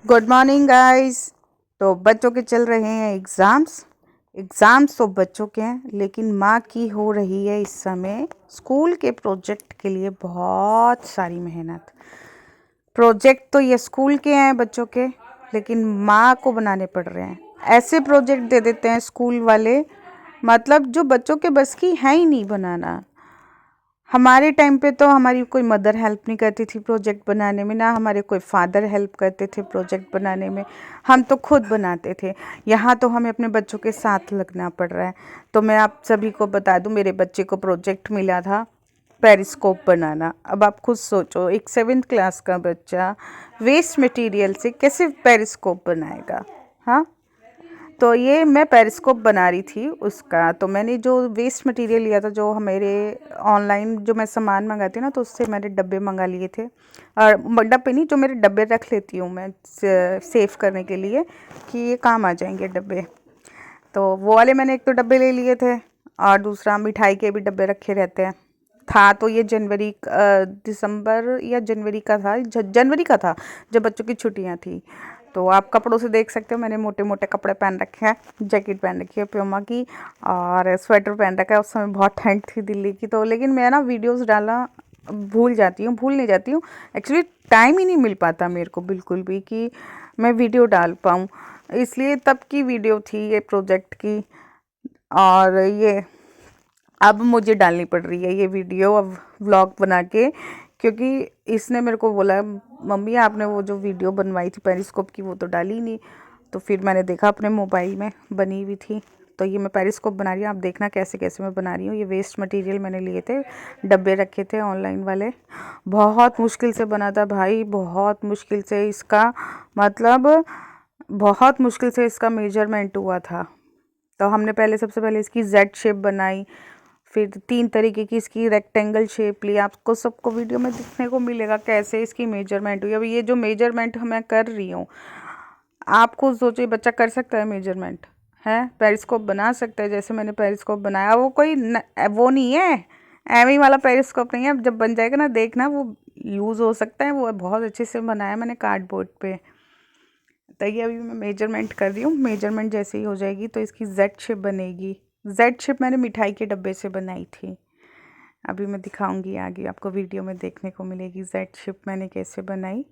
Good morning guys. तो बच्चों के चल रहे हैं एग्ज़ाम्स तो बच्चों के हैं, लेकिन माँ की हो रही है इस समय स्कूल के प्रोजेक्ट के लिए बहुत सारी मेहनत। प्रोजेक्ट तो ये स्कूल के हैं बच्चों के, लेकिन माँ को बनाने पड़ रहे हैं। ऐसे प्रोजेक्ट दे देते हैं स्कूल वाले, मतलब जो बच्चों के बस की है ही नहीं बनाना। हमारे टाइम पे तो हमारी कोई मदर हेल्प नहीं करती थी प्रोजेक्ट बनाने में, ना हमारे कोई फादर हेल्प करते थे प्रोजेक्ट बनाने में। हम तो खुद बनाते थे। यहाँ तो हमें अपने बच्चों के साथ लगना पड़ रहा है। तो मैं आप सभी को बता दूँ, मेरे बच्चे को प्रोजेक्ट मिला था पेरिस्कोप बनाना। अब आप खुद सोचो, एक 7th क्लास का बच्चा वेस्ट मटेरियल से कैसे पेरिस्कोप बनाएगा। हाँ, तो ये मैं पेरिस्कोप बना रही थी उसका। तो मैंने जो वेस्ट मटेरियल लिया था, जो हमारे ऑनलाइन जो मैं सामान मंगाती हूँ ना, तो उससे मैंने डब्बे मंगा लिए थे। और डब्बे नहीं, जो मेरे डब्बे रख लेती हूँ मैं सेव करने के लिए कि ये काम आ जाएंगे डब्बे। तो वो वाले मैंने एक तो डब्बे ले लिए थे, और दूसरा मिठाई के भी डब्बे रखे रहते हैं। था तो ये दिसंबर या जनवरी का था, जनवरी का था, जब बच्चों की छुट्टियां थी। तो आप कपड़ों से देख सकते हो, मैंने मोटे मोटे कपड़े पहन रखे हैं, जैकेट पहन रखी है प्यूमा की, और स्वेटर पहन रखा है। उस समय बहुत ठंड थी दिल्ली की। तो लेकिन मैं ना वीडियोस डालना भूल नहीं जाती हूँ। एक्चुअली टाइम ही नहीं मिल पाता मेरे को बिल्कुल भी कि मैं वीडियो डाल पाऊँ। इसलिए तब की वीडियो थी ये प्रोजेक्ट की, और ये अब मुझे डालनी पड़ रही है ये वीडियो, अब व्लॉग बना के। क्योंकि इसने मेरे को बोला, मम्मी आपने वो जो वीडियो बनवाई थी पेरिस्कोप की, वो तो डाली नहीं। तो फिर मैंने देखा अपने मोबाइल में बनी हुई थी, तो ये मैं पेरिस्कोप बना रही हूँ। आप देखना कैसे कैसे मैं बना रही हूँ। ये वेस्ट मटेरियल मैंने लिए थे, डब्बे रखे थे ऑनलाइन वाले। बहुत मुश्किल से बना था भाई, बहुत मुश्किल से इसका, मतलब बहुत मुश्किल से इसका मेजरमेंट हुआ था। तो हमने सबसे पहले इसकी जेड शेप बनाई, फिर 3 तरीके की इसकी रेक्टेंगल शेप ली। आपको सबको वीडियो में दिखने को मिलेगा कैसे इसकी मेजरमेंट हुई। अब ये जो मेजरमेंट मैं कर रही हूँ, आप खुद सोचिए, बच्चा कर सकता है मेजरमेंट? है, पेरिस्कोप बना सकता है जैसे मैंने पेरिस्कोप बनाया। वो कोई वो नहीं है, एमी वाला पेरिस्कोप नहीं है। अब जब बन जाएगा ना, देखना, वो यूज़ हो सकता है। वो बहुत अच्छे से बनाया मैंने कार्डबोर्ड पे। तो ये अभी मैं मेजरमेंट कर रही हूँ। मेजरमेंट जैसे ही हो जाएगी तो इसकी जेड शेप बनेगी। जेड शेप मैंने मिठाई के डब्बे से बनाई थी। अभी मैं दिखाऊंगी, आगे आपको वीडियो में देखने को मिलेगी जेड शेप मैंने कैसे बनाई।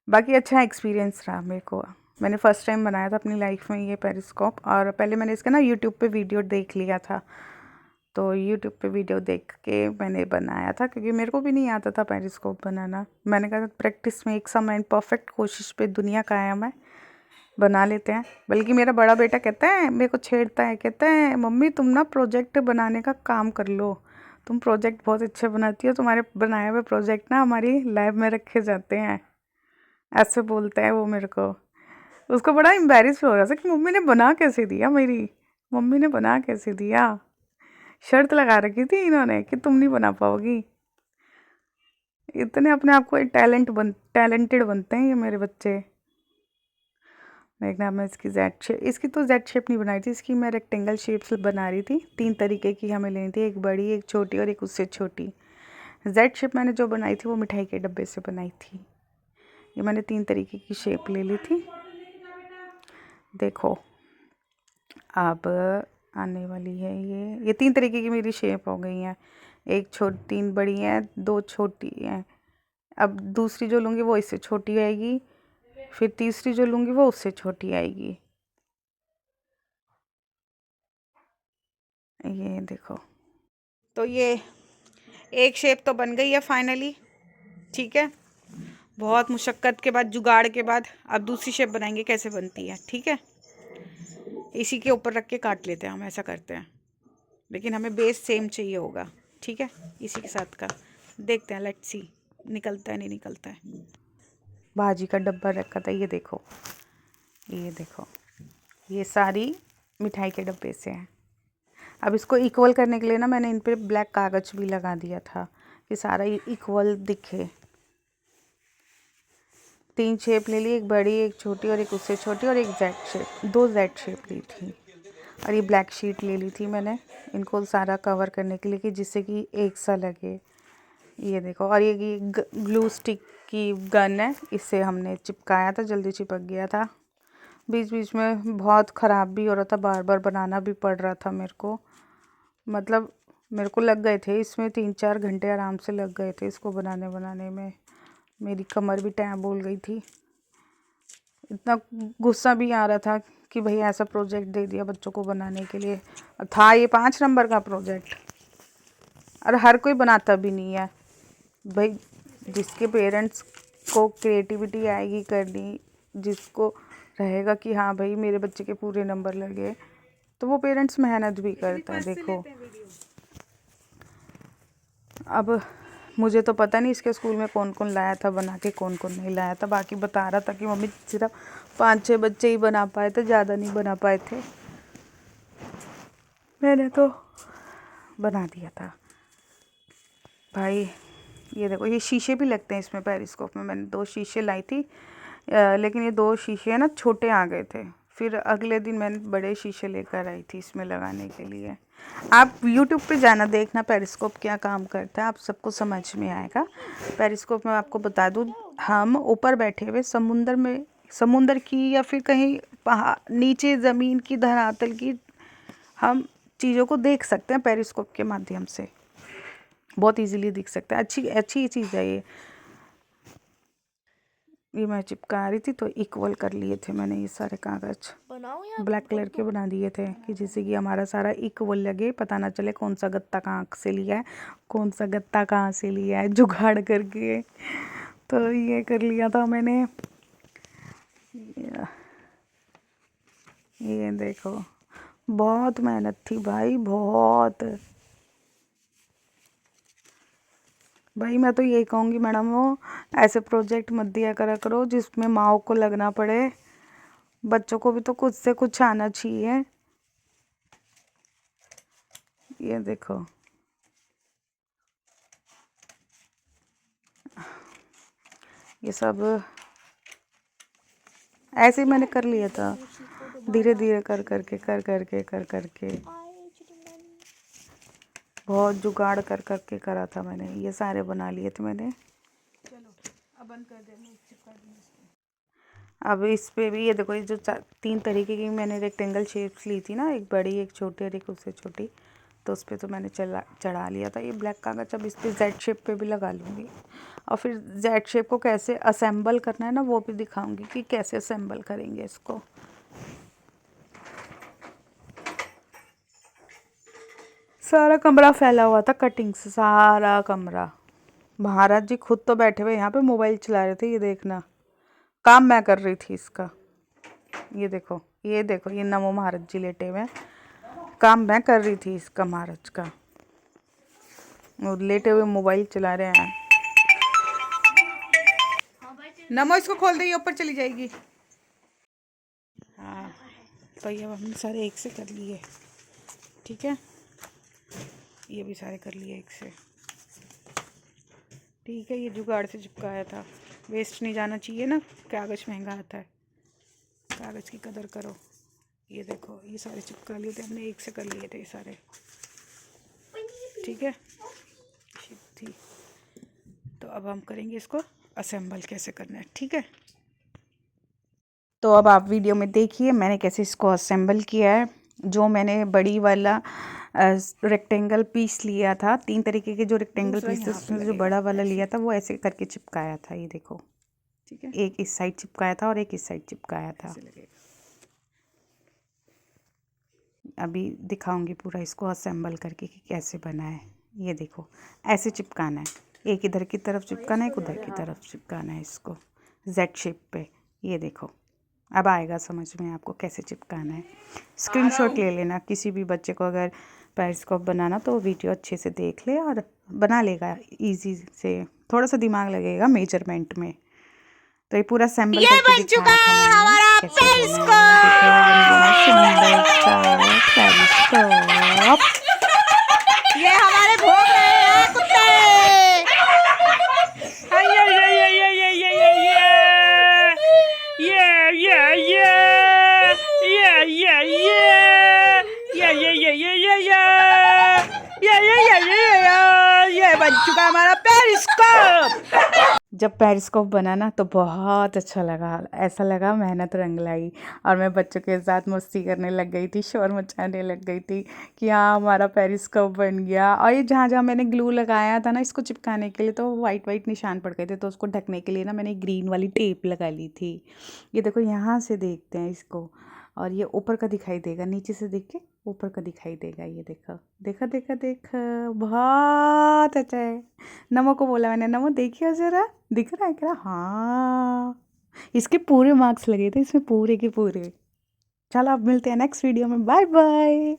बाकी अच्छा एक्सपीरियंस रहा मेरे को। मैंने फ़र्स्ट टाइम बनाया था अपनी लाइफ में ये पेरिस्कोप, और पहले मैंने इसका ना यूट्यूब पे वीडियो देख लिया था। तो यूट्यूब पे वीडियो देख के मैंने बनाया था, क्योंकि मेरे को भी नहीं आता था पेरिस्कोप बनाना। मैंने कहा प्रैक्टिस में एक समय परफेक्ट कोशिश पे दुनिया कायम है, बना लेते हैं। बल्कि मेरा बड़ा बेटा कहता है, मेरे को छेड़ता है, कहता है मम्मी तुम ना प्रोजेक्ट बनाने का काम कर लो, तुम प्रोजेक्ट बहुत अच्छे बनाती हो, तुम्हारे बनाए हुए प्रोजेक्ट ना हमारी लैब में रखे जाते हैं। ऐसे बोलता है वो मेरे को। उसको बड़ा एम्बैरेस हो रहा था कि मम्मी ने बना कैसे दिया, मेरी मम्मी ने बना कैसे दिया। शर्त लगा रखी थी इन्होंने कि तुम नहीं बना पाओगी। इतने अपने आप को टैलेंटेड बनते हैं ये मेरे बच्चे। देखना, मैं इसकी इसकी तो जेड शेप नहीं बनाई थी, इसकी मैं रेक्टेंगल शेप से बना रही थी। 3 तरीके की हमें लेनी थी, एक बड़ी, एक छोटी और एक उससे छोटी। जेड शेप मैंने जो बनाई थी वो मिठाई के डब्बे से बनाई थी। ये मैंने 3 तरीके की शेप ले ली थी। देखो, अब आने वाली है ये 3 तरीके की मेरी शेप हो गई हैं। एक छोटी, 3 बड़ी हैं, 2 छोटी हैं। अब दूसरी जो लूँगी वो इससे छोटी आएगी, फिर तीसरी जो लूँगी वो उससे छोटी आएगी। ये देखो, तो ये एक शेप तो बन गई है फाइनली। ठीक है, बहुत मुशक्क़त के बाद, जुगाड़ के बाद अब दूसरी शेप बनाएंगे कैसे बनती है। ठीक है, इसी के ऊपर रख के काट लेते हैं, हम ऐसा करते हैं। लेकिन हमें बेस सेम चाहिए होगा। ठीक है, इसी के साथ का देखते हैं, लेट्स सी निकलता है नहीं निकलता है। भाजी का डब्बा रखा था, ये देखो, ये देखो, ये सारी मिठाई के डब्बे से है। अब इसको इक्वल करने के लिए ना, मैंने इन पे ब्लैक कागज़ भी लगा दिया था कि सारा इक्वल दिखे। 3 शेप ले ली, एक बड़ी, एक छोटी और एक उससे छोटी, और एक जेड शेप, 2 जेड शेप ली थी। और ये ब्लैक शीट ले ली थी मैंने इनको सारा कवर करने के लिए, कि जिससे कि एक सा लगे। ये देखो, और ये ग्लू स्टिक की गन है, इससे हमने चिपकाया था, जल्दी चिपक गया था। बीच बीच में बहुत ख़राब भी हो रहा था, बार बार बनाना भी पड़ रहा था मेरे को। मतलब मेरे को लग गए थे इसमें 3-4 घंटे आराम से लग गए थे इसको बनाने में। मेरी कमर भी टैं बोल गई थी। इतना गुस्सा भी आ रहा था कि भई ऐसा प्रोजेक्ट दे दिया बच्चों को बनाने के लिए। था ये 5 नंबर का प्रोजेक्ट, और हर कोई बनाता भी नहीं है भाई। जिसके पेरेंट्स को क्रिएटिविटी आएगी करनी, जिसको रहेगा कि हाँ भाई मेरे बच्चे के पूरे नंबर लगे, तो वो पेरेंट्स मेहनत भी करता है। देखो अब मुझे तो पता नहीं इसके स्कूल में कौन कौन लाया था बना के, कौन कौन नहीं लाया था। बाकी बता रहा था कि मम्मी सिर्फ 5-6 बच्चे ही बना पाए थे, ज़्यादा नहीं बना पाए थे। मैंने तो बना दिया था भाई। ये देखो, ये शीशे भी लगते हैं इसमें पेरिस्कोप में। मैंने 2 शीशे लाई थी, लेकिन ये 2 शीशे ना छोटे आ गए थे। फिर अगले दिन मैंने बड़े शीशे लेकर आई थी इसमें लगाने के लिए। आप YouTube पे जाना, देखना पेरिस्कोप क्या काम करता है, आप सबको समझ में आएगा। पेरिस्कोप में आपको बता दूँ, हम ऊपर बैठे हुए समुंदर की या फिर कहीं नीचे ज़मीन की धरातल की हम चीज़ों को देख सकते हैं पेरिस्कोप के माध्यम से। बहुत इजीली दिख सकता है। अच्छी चीज़ है ये मैं चिपका रही थी तो इक्वल कर लिए थे मैंने ये सारे कागज, ब्लैक कलर के बना दिए थे कि जिससे कि हमारा सारा इक्वल लगे, पता ना चले कौन सा गत्ता कहाँ से लिया है, कौन सा गत्ता कहाँ से लिया है, जुगाड़ करके। तो ये कर लिया था मैंने। ये देखो, बहुत मेहनत थी भाई, बहुत। भाई मैं तो यही कहूँगी मैडम, वो ऐसे प्रोजेक्ट मत दिया करा करो जिसमें माओ को लगना पड़े। बच्चों को भी तो कुछ से कुछ आना चाहिए। ये देखो, ये सब ऐसे ही मैंने कर लिया था, धीरे धीरे कर करके बहुत जुगाड़ कर करके करा था मैंने। ये सारे बना लिए थे मैंने। चलो अब बंद कर दे। अब इस पे भी ये देखो, ये जो 3 तरीके की मैंने रेक्टेंगल शेप्स ली थी ना, एक बड़ी, एक छोटी और एक उससे छोटी, तो उस पर तो मैंने चढ़ा लिया था ये ब्लैक कागज। अब इस पर जेड शेप पे भी लगा लूँगी, और फिर जेड शेप को कैसे असेंबल करना है ना, वो भी दिखाऊंगी कि कैसे असेंबल करेंगे इसको। सारा कमरा फैला हुआ था कटिंग से, सारा कमरा। महाराज जी खुद तो बैठे हुए यहाँ पे मोबाइल चला रहे थे। ये देखना, काम मैं कर रही थी इसका। ये देखो, ये देखो, ये नमो महाराज जी लेटे हुए, काम मैं कर रही थी इसका, महाराज का। और लेटे हुए मोबाइल चला रहे हैं। नमो इसको खोल दे, ये ऊपर चली जाएगी। हाँ, तो ये हमने सारे एक से कर लिए, ठीक है। ये भी सारे कर लिए एक से, ठीक है। ये जुगाड़ से चिपकाया था, वेस्ट नहीं जाना चाहिए ना, कागज़ महंगा आता है, कागज़ की कदर करो। ये देखो, ये सारे चिपका लिए थे हमने, एक से कर लिए थे ये सारे, ठीक है। ठीक, तो अब हम करेंगे इसको असेंबल कैसे करना है, ठीक है। तो अब आप वीडियो में देखिए मैंने कैसे इसको असेंबल किया है। जो मैंने बड़ी वाला रेक्टेंगल पीस लिया था, 3 तरीके के जो रेक्टेंगल पीस थे, उसमें जो बड़ा वाला लिया था वो ऐसे करके चिपकाया था। ये देखो, ठीक है, एक इस साइड चिपकाया था और एक इस साइड चिपकाया था। अभी दिखाऊंगी पूरा इसको असेंबल करके कि कैसे बना है। ये देखो, ऐसे चिपकाना है, एक इधर की तरफ चिपकाना है, एक उधर की तरफ चिपकाना है इसको जेड शेप पे। ये देखो, अब आएगा समझ में आपको कैसे चिपकाना है। स्क्रीनशॉट ले लेना, किसी भी बच्चे को अगर पेरिस्कोप बनाना तो वीडियो अच्छे से देख ले और बना लेगा इजी से। थोड़ा सा दिमाग लगेगा मेजरमेंट में। तो ये पूरा असेंबल करके बन चुका है हमारा पेरिस्कोप। ये हमारे भोग रहे हैं कुत्ते। ये बन चुका हमारा पेरिस्कोप। जब पेरिस्कोप बना ना तो बहुत अच्छा लगा, ऐसा लगा मेहनत रंग लाई। और मैं बच्चों के साथ मस्ती करने लग गई थी, शोर मचाने लग गई थी कि हाँ हमारा पेरिस्कोप बन गया। और ये जहाँ जहाँ मैंने ग्लू लगाया था ना इसको चिपकाने के लिए, तो वाइट वाइट निशान पड़ गए थे, तो उसको ढकने के लिए ना मैंने ग्रीन वाली टेप लगा ली थी। ये देखो यहाँ से देखते हैं इसको, और ये ऊपर का दिखाई देगा, नीचे से देख के ऊपर का दिखाई देगा। ये देखो, देखा देखा देखा, बहुत अच्छा है। नमो को बोला मैंने, नमो देखियो ज़रा, दिख रहा है क्या? हाँ, इसके पूरे मार्क्स लगे थे इसमें, पूरे के पूरे। चलो अब मिलते हैं नेक्स्ट वीडियो में, बाय बाय।